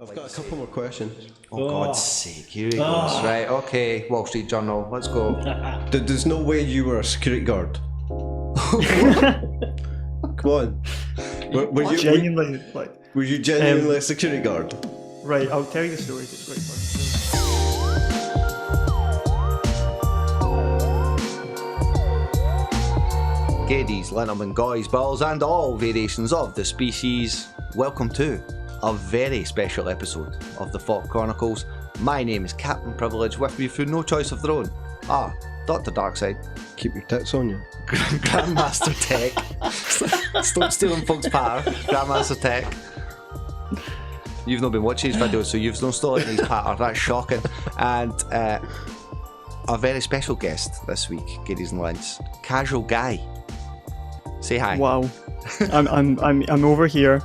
I've got a couple more questions. Oh, God's sake, here he goes. Right, okay, Wall Street Journal, let's go. There's no way you were a security guard. Come on. Were you genuinely, were you genuinely a security guard? Right, I'll tell you the story. It's quite fun. Giddies, gentlemen, guys, balls, and all variations of the species. Welcome to a very special episode of the FAWK Chronicles. My name is Cpt Privilege, with me through no choice of their own. Dr. Darkside. Keep your tits on you. Grandmaster Tech. Stop stealing folks' power. Grandmaster Tech. You've not been watching his videos, so you've not stolen his patter. That's shocking. And a very special guest this week, Giddies and Lynch, CasualGuy. Say hi. Wow, I'm over here,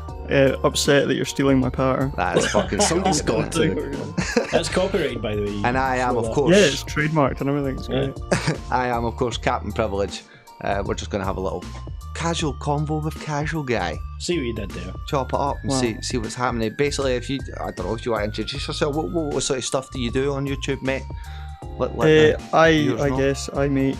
upset that you're stealing my patter. That's fucking somebody's got to. That's copyrighted, by the way. And I am, of course. Yeah, it's trademarked and everything. It's great. I am, of course, Cpt Privilege. We're just going to have a little casual convo with CasualGuy. See what you did there. Chop it up and see what's happening. Basically, if you want to introduce yourself, what sort of stuff do you do on YouTube, mate? I guess I make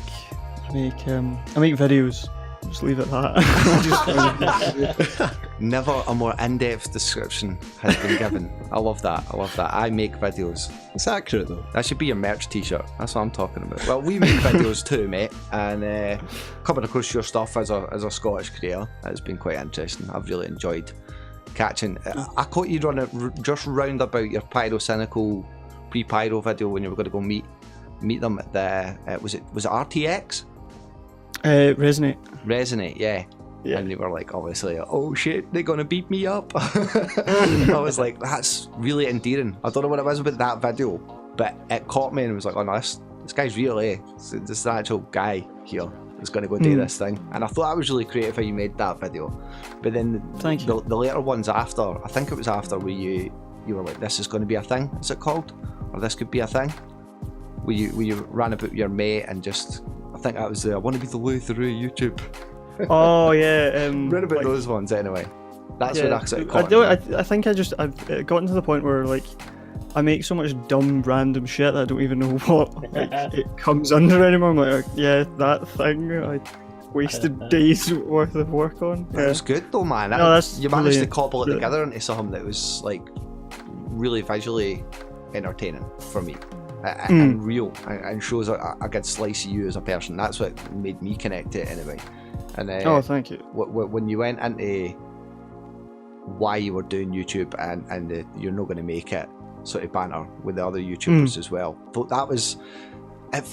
videos. Just leave it at that. Never a more in-depth description has been given. I love that. I make videos. It's accurate though. That should be your merch t-shirt. That's what I'm talking about. Well, we make videos too, mate, and coming across your stuff as a Scottish creator, it's been quite interesting. I've really enjoyed catching. I caught you running just round about your pyrocynical pre-pyro video when you were going to go meet them at the was it RTX? Resonate, yeah. And they were like, obviously, oh shit, they're gonna beat me up. I was like, that's really endearing. I don't know what it was about that video, but it caught me and was like, oh no, this guy's real, eh? This actual guy here is gonna go do this thing. And I thought that was really creative how you made that video. But then the later ones after, I think it was after where you were like, this is gonna be a thing, is it called? Or this could be a thing? Where you ran about your mate and just, I think that was I want to be the Luther of YouTube. Oh yeah, read about those ones anyway. That's what I sort of caught. I think I've gotten to the point where like I make so much dumb random shit that I don't even know what it comes under anymore. I'm like, yeah, that thing I wasted days worth of work on. That was good though, man. You managed to cobble it together into something that was like really visually entertaining for me. And real, and shows a good slice of you as a person. That's what made me connect to it anyway. And thank you. When you went into why you were doing YouTube and you're not going to make it sort of banter with the other YouTubers as well, thought that was, it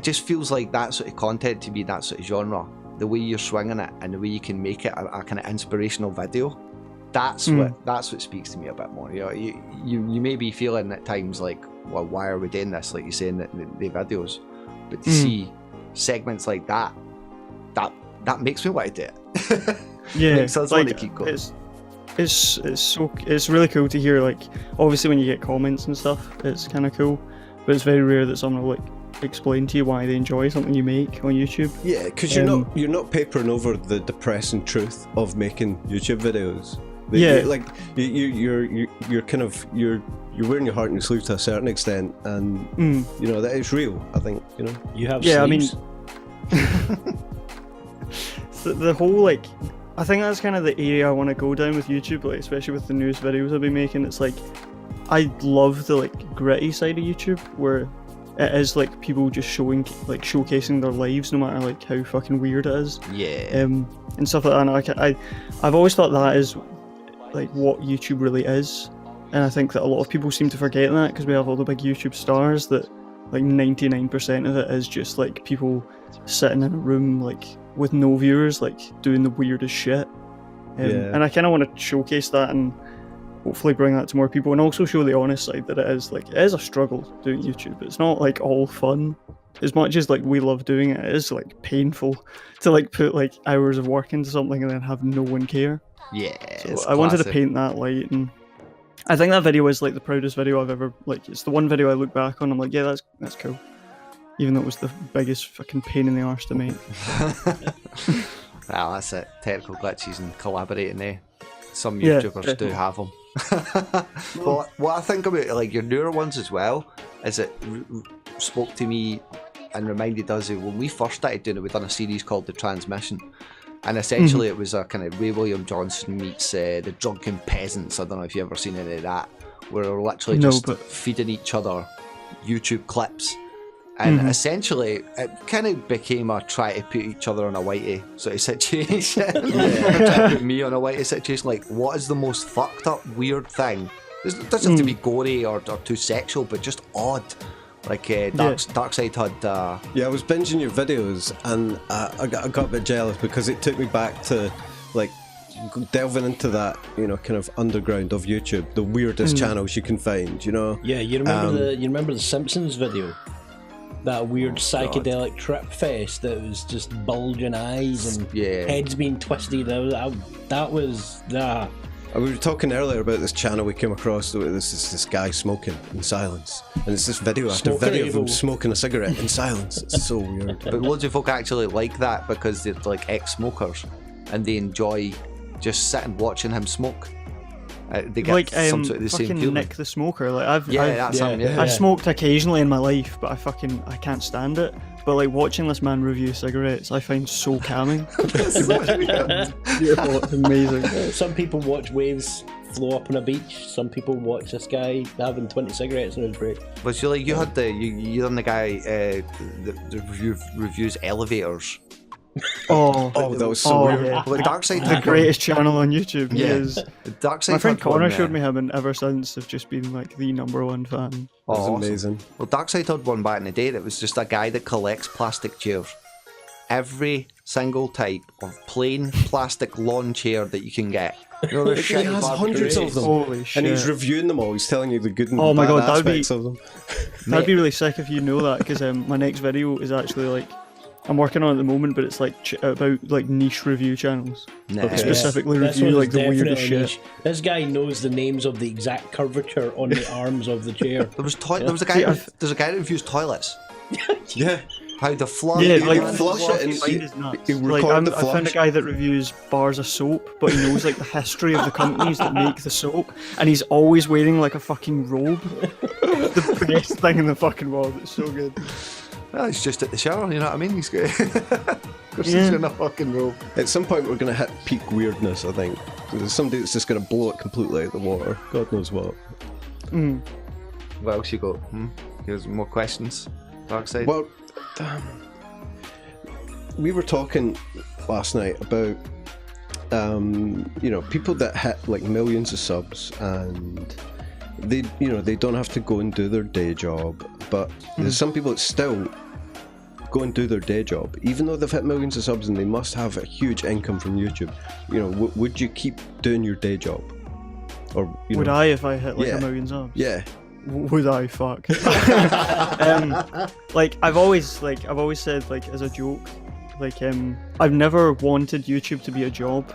just feels like that sort of content to be that sort of genre. The way you're swinging it and the way you can make it a kind of inspirational video. That's what speaks to me a bit more. You know, you may be feeling at times like, well, why are we doing this? Like you say in the videos, but to see segments like that makes me want to do it. Yeah, makes us want to keep going. It's really cool to hear. Like, obviously, when you get comments and stuff, it's kind of cool, but it's very rare that someone will like explain to you why they enjoy something you make on YouTube. Yeah, because you're not papering over the depressing truth of making YouTube videos. You're wearing your heart on your sleeve to a certain extent, and you know that it's real. I think you have. Yeah, sleeves. I mean, the whole like, I think that's kind of the area I want to go down with YouTube, like especially with the newest videos I've been making. It's like I love the like gritty side of YouTube where it is like people just showcasing their lives, no matter like how fucking weird it is. Yeah. And stuff like that. I've always thought that is like what YouTube really is, and I think that a lot of people seem to forget that because we have all the big YouTube stars that like 99% of it is just like people sitting in a room like with no viewers, like doing the weirdest shit. And I kind of want to showcase that and hopefully bring that to more people, and also show the honest side that it is a struggle doing YouTube. It's not like all fun. As much as like we love doing it, it is like painful to like put like hours of work into something and then have no one care. Yeah, so I wanted to paint that light, and I think that video is like the proudest video I've ever, like, it's the one video I look back on, I'm like, yeah, that's cool, even though it was the biggest fucking pain in the arse to make. Well, that's it, technical glitches and collaborating, eh? Some YouTubers do have them. Well, what I think about like your newer ones as well is it spoke to me and reminded us of when we first started doing it. We'd done a series called The Transmission, and essentially it was a kind of Ray William Johnson meets The Drunken Peasants. I don't know if you've ever seen any of that, where we're literally just feeding each other YouTube clips. And essentially, it kind of became a try to put each other on a whitey sort of situation. Try to put me on a whitey situation. Like, what is the most fucked up, weird thing? It doesn't have to be gory or too sexual, but just odd. Like, Darkside had... Yeah, I was binging your videos, and I got a bit jealous because it took me back to, like, delving into that, you know, kind of underground of YouTube, the weirdest channels you can find, you know? Yeah, you remember the Simpsons video? That weird psychedelic trip fest that was just bulging eyes and heads being twisted. That was. We were talking earlier about this channel we came across. This guy smoking in silence, and it's this video after video of him smoking a cigarette in silence. It's so weird. But loads of folk actually like that because they're like ex-smokers and they enjoy just sitting watching him smoke. They get like some sort of the same feeling. Nick the Smoker. Like I've smoked occasionally in my life, but I can't stand it. But like watching this man review cigarettes, I find so calming. Beautiful, it's amazing. Some people watch waves flow up on a beach. Some people watch this guy having 20 cigarettes in his break. But you had you done the guy that reviews elevators. Oh, that was so weird. Yeah. Well, Darkside, the greatest channel on YouTube. Yeah. He is. Darkside. My friend Connor showed me him, and ever since I've just been like the #1 fan. That was amazing. Well, Darkside had one back in the day that was just a guy that collects plastic chairs. Every single type of plain plastic lawn chair that you can get. You know, He has hundreds of them. Holy shit. And he's reviewing them all. He's telling you the good and my bad God, aspects of them. That'd be really sick if you know that, because my next video is actually like I'm working on at the moment, but it's like about like niche review channels. Like, specifically review like the weirdest shit. Niche. This guy knows the names of the exact curvature on the arms of the chair. There's a guy that reviews toilets. Yeah. How the flush. Yeah, like flush it and I found a guy that reviews bars of soap, but he knows like the history of the companies that make the soap, and he's always wearing like a fucking robe. The best thing in the fucking world. It's so good. Well, he's just at the shower, you know what I mean? He's good. Of course, he's in a fucking robe. At some point, we're going to hit peak weirdness, I think. There's somebody that's just going to blow it completely out of the water. God knows what. What else you got? Here's more questions. Darkside. Well, we were talking last night about, people that hit like millions of subs and they don't have to go and do their day job, but there's some people that still go and do their day job even though they've hit millions of subs and they must have a huge income from YouTube. Would you keep doing your day job, or would I if I hit like a million subs? Yeah. Would I fuck? Like I've always said, like as a joke, like I've never wanted YouTube to be a job,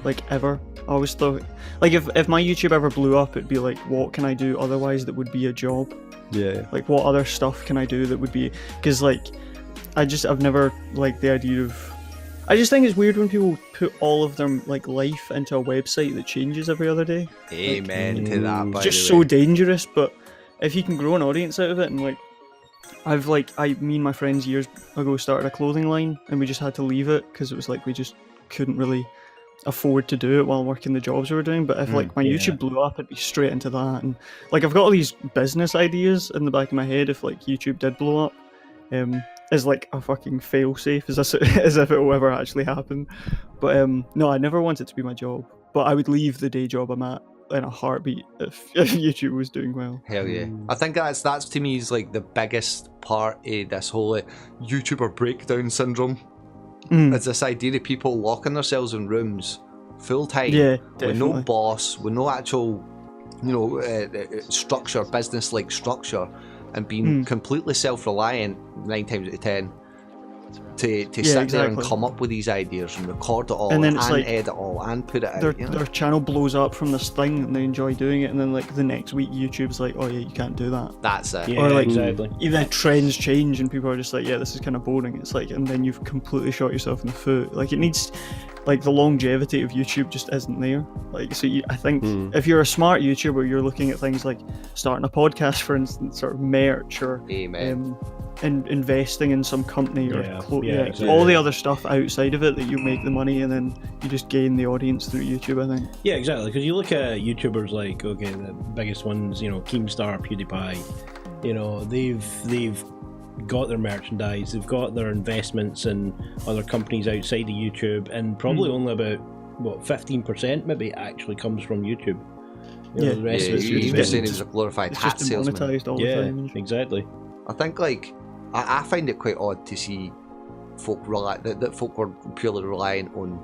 like ever. I always thought, like if my YouTube ever blew up, it'd be like, what can I do otherwise that would be a job? Yeah. Like what other stuff can I do that would be? Because like I've never liked the idea of. I just think it's weird when people put all of their like life into a website that changes every other day. Amen to that. By it's just so dangerous. But if you can grow an audience out of it, and like me and my friends years ago started a clothing line, and we just had to leave it because it was like we just couldn't really afford to do it while working the jobs we were doing. But if like my YouTube blew up, it'd be straight into that. And like I've got all these business ideas in the back of my head if like YouTube did blow up. As like a fucking fail-safe, as if it will ever actually happen. But no, I never wanted it to be my job. But I would leave the day job I'm at in a heartbeat if YouTube was doing well. Hell yeah. I think that's to me is like the biggest part of this whole YouTuber breakdown syndrome. It's this idea of people locking themselves in rooms full time with no boss, with no actual structure, business-like structure, and being completely self-reliant 9 times out of 10 to sit there and come up with these ideas and record it all and like, edit it all and put it out. Their channel blows up from this thing and they enjoy doing it, and then like the next week YouTube's like, oh yeah, you can't do that. That's it. Yeah, or like either trends change and people are just like, yeah, this is kind of boring. It's like, and then you've completely shot yourself in the foot. Like it needs, like the longevity of YouTube just isn't there. Like, so I think if you're a smart YouTuber, you're looking at things like starting a podcast, for instance, or merch, or investing in some company, or exactly. all the other stuff outside of it that you make the money, and then you just gain the audience through YouTube, I think. Yeah, exactly. Because you look at YouTubers like, okay, the biggest ones, you know, Keemstar, PewDiePie, you know, they've got their merchandise, they've got their investments in other companies outside of YouTube, and probably only about 15% maybe actually comes from YouTube. You know, the rest of it's you were saying he was a glorified hat salesman. Monetized all the time. Exactly. I think like I find it quite odd to see folk that folk were purely relying on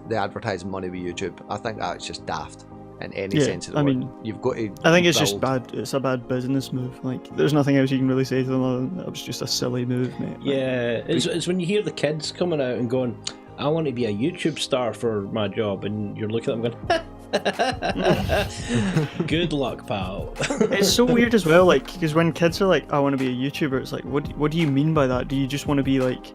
the advertising money with YouTube. I think that's just daft. In any sense of the word. mean, you've got to. I think it's just bad. It's a bad business move. Like, there's nothing else you can really say to them other than that was just a silly move, mate. Yeah, it's when you hear the kids coming out and going, "I want to be a YouTube star for my job," and you're looking at them going, "Good luck, pal." It's so weird as well, like, because when kids are like, "I want to be a YouTuber," it's like, what do you mean by that? Do you just want to be like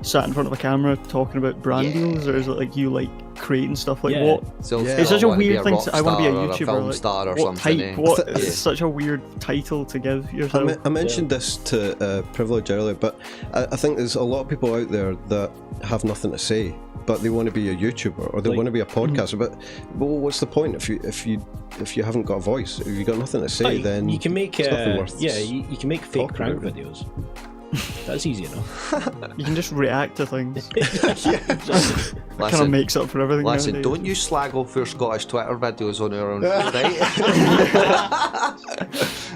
sat in front of a camera talking about brand deals, or is it like you like creating stuff? Like what? So it's such a weird thing. I want to be a YouTuber, film like, star or what something. Type, what? It's such a weird title to give yourself. I mentioned this to Privilege earlier, but I think there's a lot of people out there that have nothing to say, but they want to be a YouTuber or they want to be a podcaster. But what's the point if you haven't got a voice? If you've got nothing to say, then you can make you can make fake prank videos. That's easy enough. You can just react to things. Listen, kind of makes up for everything. Listen, nowadays. Don't you slag off your Scottish Twitter videos on our own, right?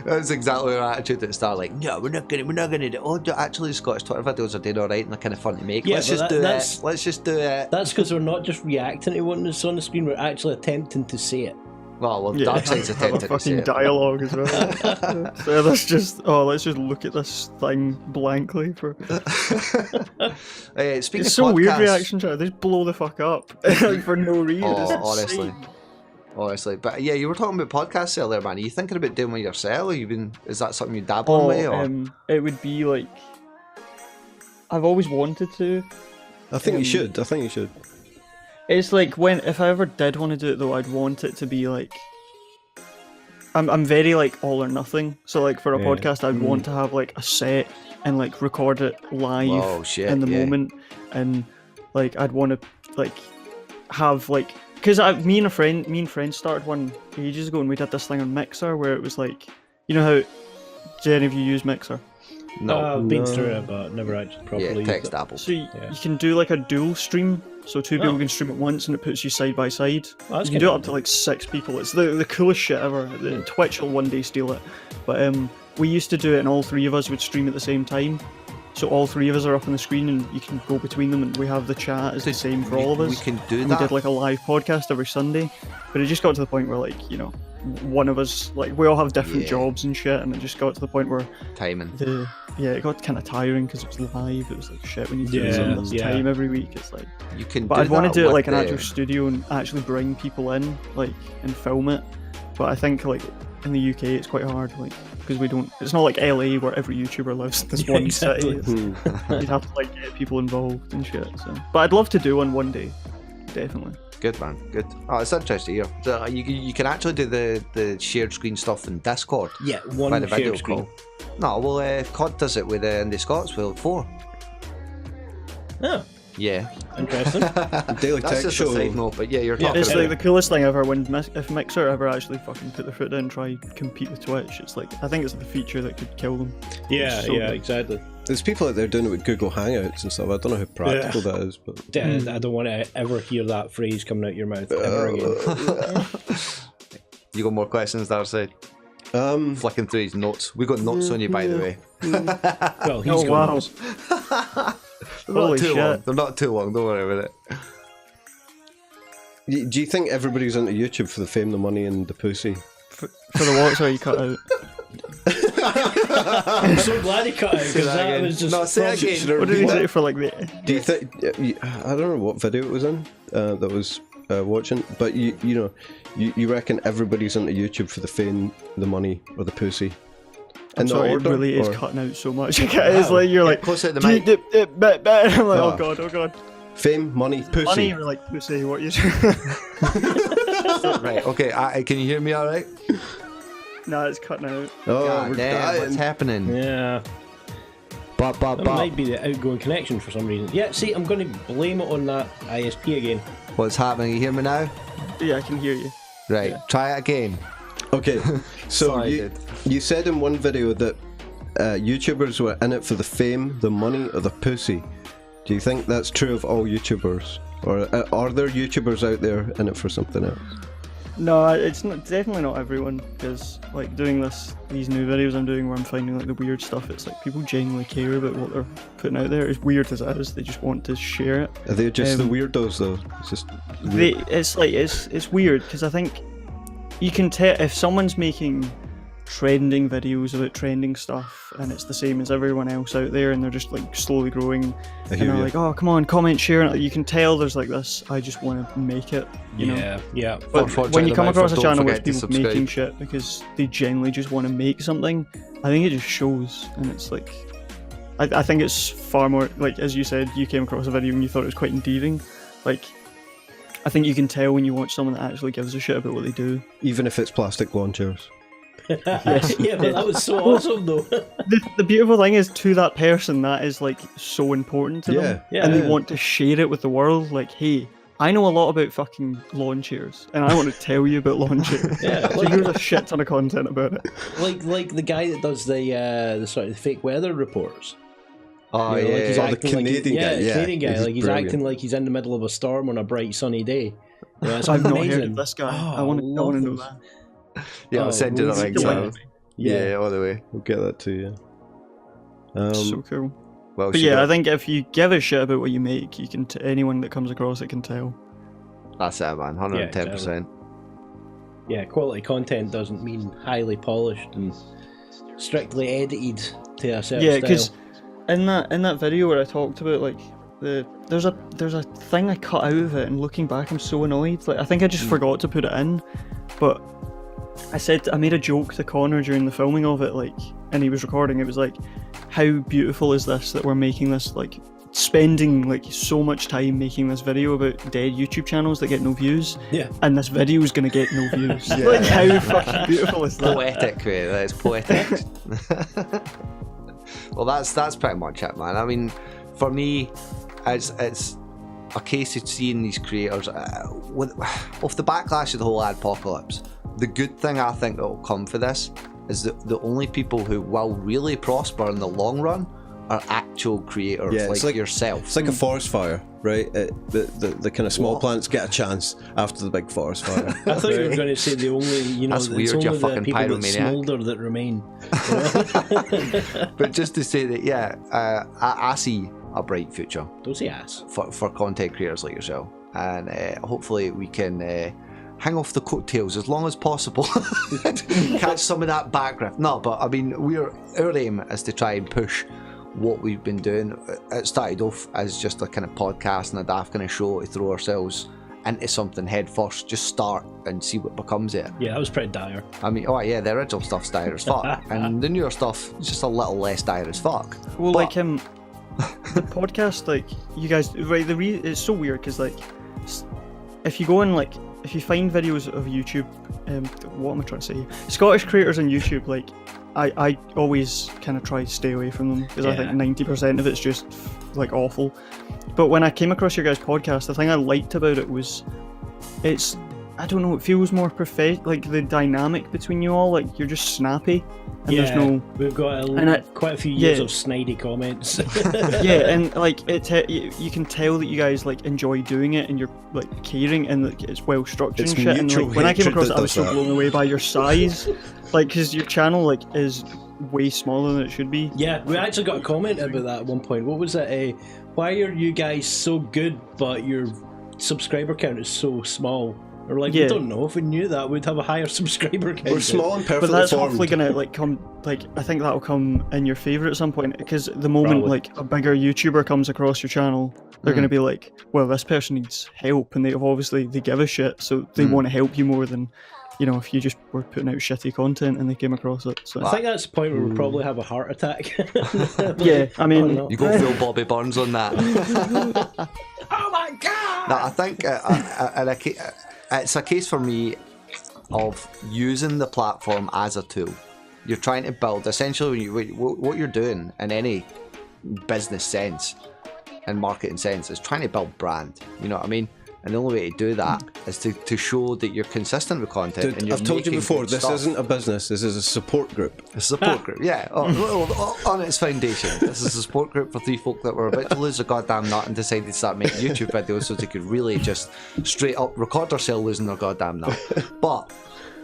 That's exactly our attitude at the start. Like, no, we're not gonna do. Oh, actually, the Scottish Twitter videos are doing all right and they're kind of fun to make. Yeah, Let's just do it. That's because we're not just reacting to what is on the screen. We're actually attempting to say it. Well, Darkside's attempted to say it. Dialogue as well. So let's just look at this thing blankly for. Speaking it's of so podcasts, weird reaction chat. They just blow the fuck up like, for no reason. Honestly, but yeah, you were talking about podcasts earlier, man. Are you thinking about doing one yourself? Is that something you dabble with? Or? It would be like I've always wanted to. I think you should. It's like if I ever did want to do it though, I'd want it to be like I'm very like all or nothing. So like for a podcast, I'd want to have like a set and like record it live in the moment, and like I'd want to like have like because me and friends started one ages ago, and we did this thing on Mixer where it was like, you know how do any of you use Mixer? No, I've been through it, but never actually properly. Yeah, text Apple. So you can do like a dual stream, so two people can stream at once, and it puts you side by side. You can do it up to like 6 people. It's the coolest shit ever. Twitch will one day steal it, but we used to do it, and all three of us would stream at the same time. So all three of us are up on the screen, and you can go between them, and we have the chat is the same for all of us. We can do and that. We did like a live podcast every Sunday, but it just got to the point where like, you know, one of us, like, we all have different jobs and shit, and it just got to the point where timing. It got kind of tiring because it was live. It was like shit when you do this time every week. It's like you can. But I'd want to do it like an actual studio and actually bring people in, like, and film it. But I think like in the UK it's quite hard, like, because we don't. It's not like LA where every YouTuber lives in this one city. You'd have to like get people involved and shit. So, but I'd love to do one day, definitely. Good, man, good. Oh, it's interesting to hear. So you can actually do the shared screen stuff in Discord. Yeah, one shared screen. No, well, COD does it with Indi Scots with 4. Oh. Yeah. Interesting. Daily That's tech just show. a side note, but yeah, you're talking it's about like the coolest thing ever if Mixer ever actually fucking put their foot down and try compete with Twitch. It's like, I think it's the feature that could kill them. Yeah, exactly. There's people out there doing it with Google Hangouts and stuff. I don't know how practical that is, but I don't want to ever hear that phrase coming out your mouth ever again. You got more questions, Darkside? Flicking through his notes. We got notes on you, by the way. Well, he's got notes. Holy shit. Long. They're not too long, don't worry about it. Do you think everybody's into YouTube for the fame, the money, and the pussy? For the what? Sorry, you cut out. I'm so glad he cut out, because that was just... No, say again. What did he say for like the... Do you think... I don't know what video it was in that was watching, but you reckon everybody's into YouTube for the fame, the money, or the pussy? I'm sorry, it really is cutting out so much. It's like, you're like... Close out the mic. I'm like, oh god. Fame, money, pussy. Money, or like pussy, what you Right, okay, can you hear me alright? Nah, it's cutting out. Oh, God we're damn, dying. what's happening? Yeah. That might be the outgoing connection for some reason. Yeah, see, I'm going to blame it on that ISP again. What's happening? You hear me now? Yeah, I can hear you. Right, Yeah. try it again. Okay, so Sorry, you said in one video that YouTubers were in it for the fame, the money, or the pussy. Do you think that's true of all YouTubers? Or are there YouTubers out there in it for something else? No, it's not, definitely not everyone, because like doing these new videos I'm doing where I'm finding like the weird stuff, it's like people genuinely care about what they're putting out there. As weird as it is, they just want to share it. Are they just the weirdos though? It's just weird. It's weird because I think you can tell if someone's making trending videos about trending stuff and it's the same as everyone else out there and they're just like slowly growing and they're like, oh come on, comment, share, and you can tell there's like this, I just want to make it, you know? Yeah. But when you come across a channel with forget to people subscribe. making shit because they genuinely just want to make something, I think it just shows. And it's like I think it's far more like, as you said, you came across a video and you thought it was quite endearing. Like I think you can tell when you watch someone that actually gives a shit about what they do. Even if it's plastic lawn chairs. Yes. Yeah, but that was so awesome though. The beautiful thing is, to that person, that is like so important to them, Yeah, and they yeah. want to share it with the world. Like, hey, I know a lot about fucking lawn chairs, and I want to tell you about lawn chairs. Yeah, So here's a shit ton of content about it. Like the guy that does the sort of fake weather reports. Oh, You know, like yeah. he's the acting Canadian guy, yeah. Canadian guy. He's Like he's brilliant. acting like he's in the middle of a storm on a bright sunny day. You know, it's I've not amazing. heard of this guy. Oh, I want to love know those. that. Yeah, I'll Oh, send you the we'll link. see the Sam. link. Yeah, all the way. We'll get that to you. So cool. Well, But yeah, I think if you give a shit about what you make, you can. Anyone that comes across it can tell. that's it, man. 110%. Yeah, quality content doesn't mean highly polished and strictly edited to a certain Yeah, style. because in that video where I talked about like there's a thing I cut out of it, and looking back I'm so annoyed. Like I think I just forgot to put it in, but I made a joke to Connor during the filming of it, like, and he was recording. It was like, how beautiful is this that we're making this, like spending like so much time making this video about dead YouTube channels that get no views, Yeah. and this video is gonna get no views. Like how fucking beautiful is that? Poetic, mate. That is poetic. Well, that's pretty much it, man. I mean, for me, it's a case of seeing these creators off the backlash of the whole adpocalypse. The good thing I think that will come for this is that the only people who will really prosper in the long run are actual creators, Yeah, it's like yourself. It's like a forest fire, right? The kind of small plants get a chance after the big forest fire. I thought you were going to say the only, you know, That's it's weird, you only the fucking people that pyromaniac. smoulder that remain. You know? But just to say that, yeah, I see a bright future Don't say ass. for content creators like yourself, and hopefully we can hang off the coattails as long as possible. Catch some of that background. No, but I mean, our aim is to try and push what we've been doing. It started off as just a kind of podcast and a daft kind of show to throw ourselves into something head first, just start and see what becomes it. Yeah, that was pretty dire. I mean, oh yeah, the original stuff's dire as fuck, and the newer stuff is just a little less dire as fuck. Well, But- like the podcast, like you guys, right? It's so weird because like, if you go and like, if you find videos of YouTube, what am I trying to say? Scottish creators on YouTube, like, I always kind of try to stay away from them because I think 90% of it's just like awful. But when I came across your guys' podcast, the thing I liked about it was, I don't know, it feels more perfect, like the dynamic between you all, like you're just snappy, and there's no. We've got quite a few yeah. years of snidey comments. Yeah, and like you can tell that you guys like enjoy doing it, and you're like caring, and like it's well structured It's and shit. And mutual like when I came hatred across that it, I was does so that. blown away by your size, like because your channel like is way smaller than it should be. Yeah, we actually got a comment about that at one point. What was it? Why are you guys so good, but your subscriber count is so small? Or like, we Yeah. don't know. If we knew that, we'd have a higher subscriber count. We're small and But perfectly that's formed. hopefully gonna like come, like I think that'll come in your favour at some point, because the moment Probably. like a bigger YouTuber comes across your channel, they're gonna be like, well, this person needs help, and they give a shit, so they want to help you more than, you know, if you just were putting out shitty content and they came across it. So I think that's the point where we'll probably have a heart attack. yeah, I mean, You go full Bobby Burns on that. Oh No, I think it's a case for me of using the platform as a tool. You're trying to build, essentially, what you're doing in any business sense and marketing sense is trying to build brand. You know what I mean? And the only way to do that is to show that you're consistent with content. Dude, and you're I've told you making before, good this stuff. isn't a business, this is a support group. A support group, yeah. On its foundation, this is a support group for three folk that were about to lose their goddamn nut and decided to start making YouTube videos so they could really just straight up record themselves losing their goddamn nut. But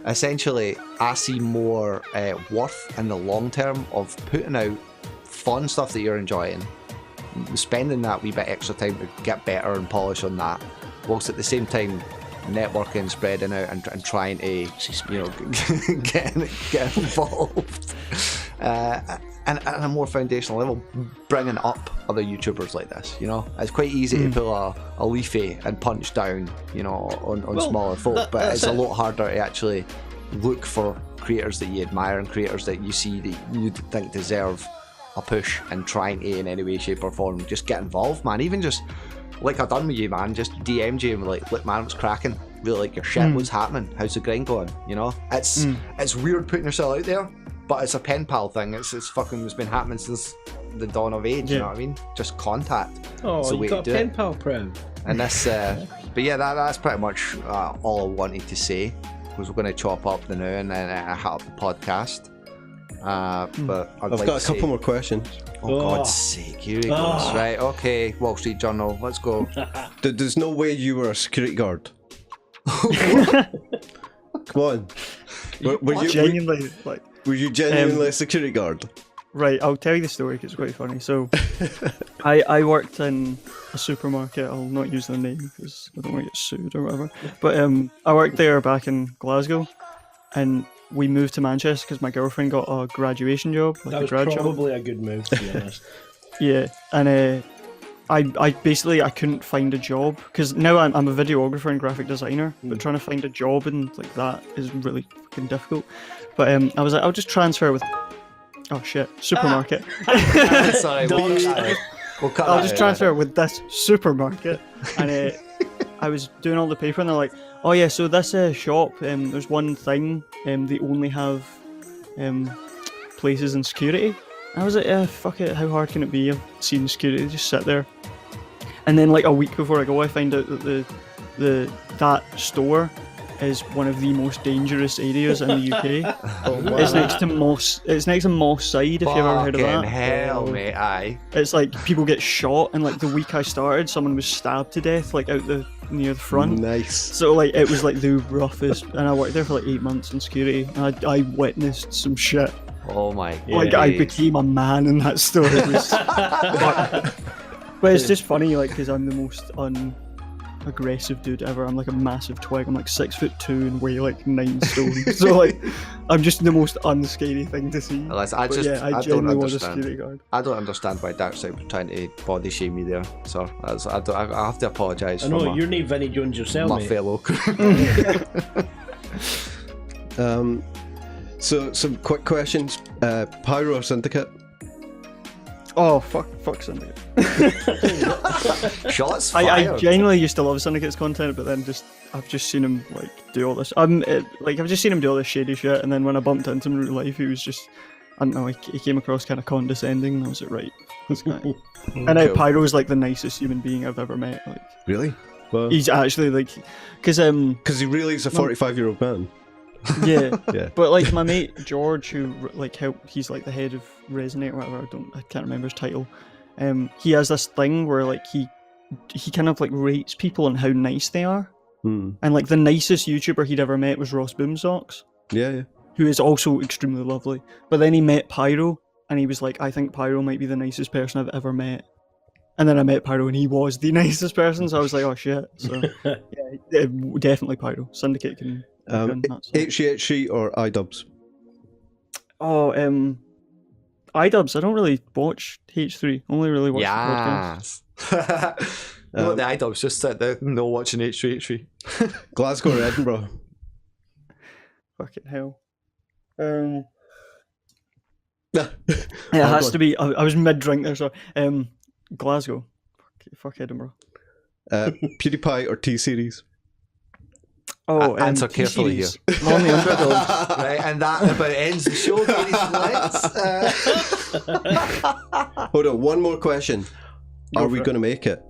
essentially, I see more worth in the long term of putting out fun stuff that you're enjoying, spending that wee bit extra time to get better and polish on that, whilst at the same time networking, spreading out, and trying to, you know, get involved and at a more foundational level, bringing up other YouTubers like this. You know, it's quite easy to pull a leafy and punch down, you know, on smaller folk, but it's a lot harder to actually look for creators that you admire and creators that you see that you think deserve a push, and trying to, in any way, shape or form, just get involved, man. Even just like I done with you, man, just DM'd you and like, look, man, what's cracking? Really like your shit. What's happening? How's the grind going? You know, it's weird putting yourself out there, but it's a pen pal thing. It's been happening since the dawn of age. You know what I mean? Just contact. Oh, you got a pen pal, Prem. And this, but yeah, that's pretty much all I wanted to say. Was we're going to chop up the now and then hat up the podcast. But I've got a couple more questions. Oh, God's sake, here he goes. Right, okay, Wall Street Journal, let's go. There's no way you were a security guard. Come on. Were you Genuinely, like, were you genuinely a security guard? right, I'll tell you the story because it's quite funny. So, I worked in a supermarket. I'll not use the name because I don't want to get sued or whatever. But I worked there back in Glasgow, and we moved to Manchester because my girlfriend got a graduation job, like That a was grad job. probably a good move, to be honest. Yeah, and I basically I couldn't find a job because now I'm a videographer and graphic designer, but trying to find a job and like that is really fucking difficult. But I was like, I'll just transfer with. Oh shit, supermarket. Sorry, we'll cut I'll that just out. transfer with this supermarket, and I was doing all the paper, and they're like, "Oh yeah, so this shop, there's one thing, they only have places in security." And I was like, fuck it, how hard can it be? I've seen security just sit there. And then like a week before I go, I find out that that store is one of the most dangerous areas in the UK. Wow. It's next to Moss Side, if you've ever heard of Fucking that. hell, mate, aye. It's like people get shot, and like the week I started, someone was stabbed to death, like out near the front. Nice. So like it was like the roughest, and I worked there for like 8 months in security, and I witnessed some shit. Oh my god. Like I became a man in that store. It was, but it's just funny, like, because I'm the most aggressive dude ever. I'm like a massive twig. I'm like 6'2" and weigh like 9 stone. So like, I'm just the most unscary thing to see. Listen, I don't genuinely was a understand. security guard. I don't understand why Darkside were trying to body shame me there. So I have to apologise I for know, you're not Vinnie Jones yourself, my mate. fellow. So some quick questions. Pyro or Syndicate? Oh fuck Syndicate. Shots fired. I genuinely used to love Syndicate's content, but then I've just seen him like do all this. I've just seen him do all this shady shit, and then when I bumped into him in real life, he was just, I don't know, he came across kind of condescending, and I was like, right, this guy. And now Cool. Pyro's like the nicest human being I've ever met. Like Really? Well, he's actually like, because he really is a 45-year-old man. yeah. Yeah. But like my mate George, who like he's like the head of Resonate or whatever. I can't remember his title. He has this thing where like he kind of like rates people on how nice they are. And like the nicest YouTuber he'd ever met was Ross Boomsocks, Yeah. who is also extremely lovely. But then he met Pyro, and he was like, I think Pyro might be the nicest person I've ever met. And then I met Pyro, and he was the nicest person. So I was like, oh shit. So yeah, definitely Pyro. Syndicate can. HGHG or iDubbbz? Oh, iDubbbz. I don't really watch H3. Only really watch the podcast. Yes. The iDubbbz just sit there, no watching H3. Glasgow or Edinburgh? Fucking hell. It has to be. I was mid-drink there, so Glasgow. Fuck Edinburgh. PewDiePie or T-Series? Oh, answer carefully here. Lonely Underdog. Right, and that about ends the show. Hold on, one more question. Are we going to make it?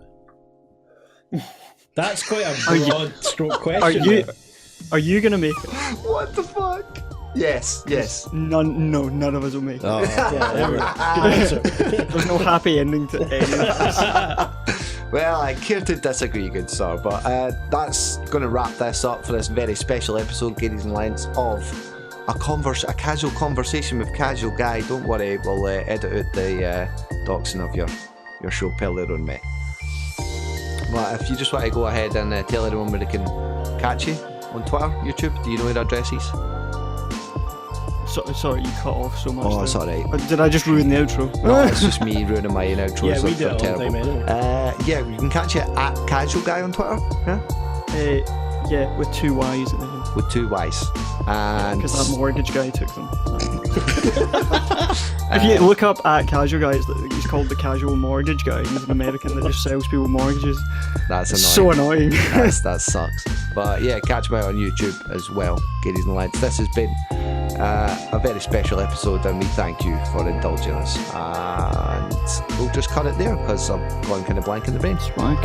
That's quite a broad stroke question. Are you gonna make it? What the fuck? Yes. None of us will make it. Oh. Yeah, there we go. Good answer. There's no happy ending to any of this. Well, I care to disagree, good sir, but that's going to wrap this up for this very special episode, Ladies and Lines, of a casual conversation with Casual Guy. Don't worry, we'll edit out the doxing of your show pillar on me. But if you just want to go ahead and tell everyone where they can catch you on Twitter, YouTube, do you know your addresses? Sorry, you cut off so much. Oh, there. that's alright. Did I just ruin the outro? No, it's just me ruining my own outros. Yeah, we do They're it all the terrible. time anyway. Yeah, you can catch it at Casual Guy on Twitter. Yeah, with 2 Y's at the end. With 2 Y's. And Because that mortgage guy took them. If you look up at Casual Guy, he's called the Casual Mortgage Guy. He's an American that just sells people mortgages. that's It's annoying. so annoying. That sucks. But yeah, catch me out on YouTube as well, Ladies and Lads. This has been a very special episode, and we thank you for indulging us. And we'll just cut it there because I'm going kind of blank in the brain. Swank.